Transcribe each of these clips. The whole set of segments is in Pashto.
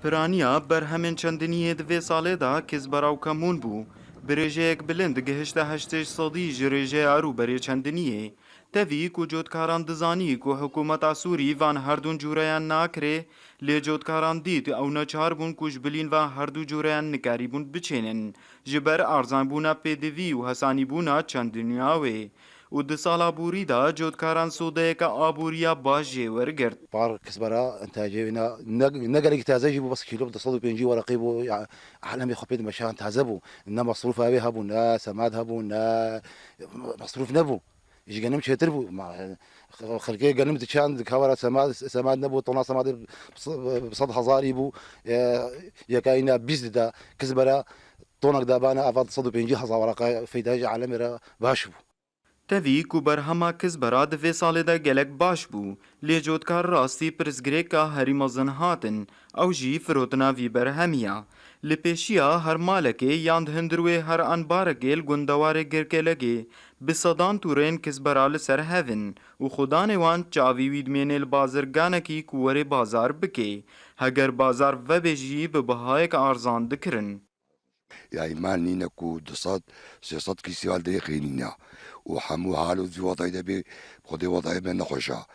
پرانیا برهمین چندنیه دوی ساله دا کز براو کمون بو برێژەیەک یک بلند گهشته هشتش صدی جرێژێ ئارو بەرێ چەندنیە تەوی کو جۆتکاران دزانی کو حکوومەتا سووری وان هەردوون جوورەیان ناکرێ لێ جۆتکاران دیت ئەو نەچار بوون کوش بلین و هەردوو جوورەیان نکاری بوون بچێنن ji ber arzanbûna pêdivî û hesanîbûna çandiniyawê û di sala borî da cotkaran sodeyeka aboriya baş jê wergirt. بار كسبرا انتاجينا نقل تازجي بس كيلو تصل بينجي ورقي بو عالمي خبيد مشان تازبو انما مصروف ابي هبو نا سماد هبو نا مصروف نبو يجي قنم شتربو خلقي قنم تشان كاورا سماد نبو طنا سماد بصد هزاري بو يا كاينا بيزدا كسبرا طونك دابانا افضل صدو بينجي هزار ورقه في داج عالمي باشبو تەوی کو بەرهەما کەس بەرا divê salê de gelek baş bû lê cotkar rastî pirsgirêka herî mezin hatin ew jî firotina vî berhemiya li pêşiya her malekê yan hindir wê her anbarekê li gundewarê girkelekê bi sedan tûrên kizbera li ser hevin û xudanê wan çavî wî dimêne li bazirganekî ku werê bazar bike heger bazar vebêjî bi bihayek arzan dikirin. يعني ما نينا كو دصاد سياسات كيسيال دقيقينينا وحمو هالو في وضعي دبي خدي وضعي من نخشا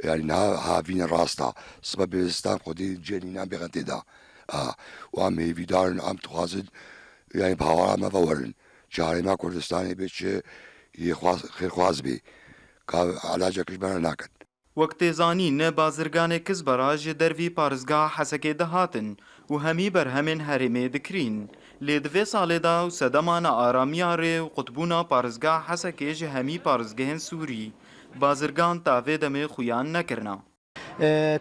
يعني ها فين راستا سبب بستان خدي جنينا بغنتي دا وعم هيفي دارن عم تخازد يعني بهوارا ما فورن شهري ما كردستاني بيش خير خواز بي علاجك بنا ناكد وەک تێزانی ne bazirganê Kizbera ji dervî parêzgeha Hesekê de hatin û hemî berhemên herêmê dikirin. Lê divê salê da û sedemana aramiya rê û qutbûna parêzgeha Hesekê ji hemî parêzgehên Sûrî, bazirgan tavê demê xuyan nekirina.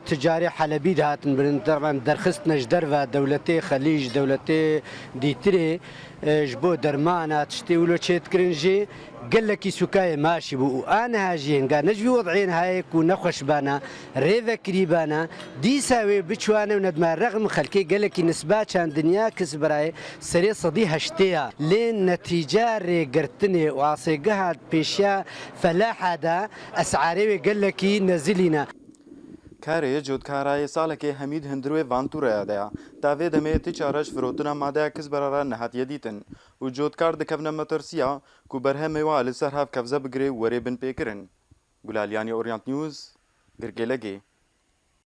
تجاري حلبي هاتن برن طبعا درخست نجدر و دولتي خليج دولتي ديتري جبو درمانا تشتي ولو تشيت كرنجي قال لك سكاي ماشي بو انا هاجين قال نجي وضعين هايك ونخش بانا ريفا كريبانا دي ساوي بشوانا وندما رغم خلكي قال لك نسبات شان دنيا كسبراي سري صدي هشتيا لين نتيجه ري قرتني واصيقها بيشيا فلاحه دا اسعاري قال لك نزلينا Karê cotkarayê salekê Hemîd Hindirwê Vanturaya de ya tavê demê ti çareş firotina madeya Kizbera re nehatiye dîtin û cotkar dikevne metirsiya ku berhemê wa li ser hev kevze bigire û werê bin pêkirin. Gulalyanî Orient News, Girgelekê.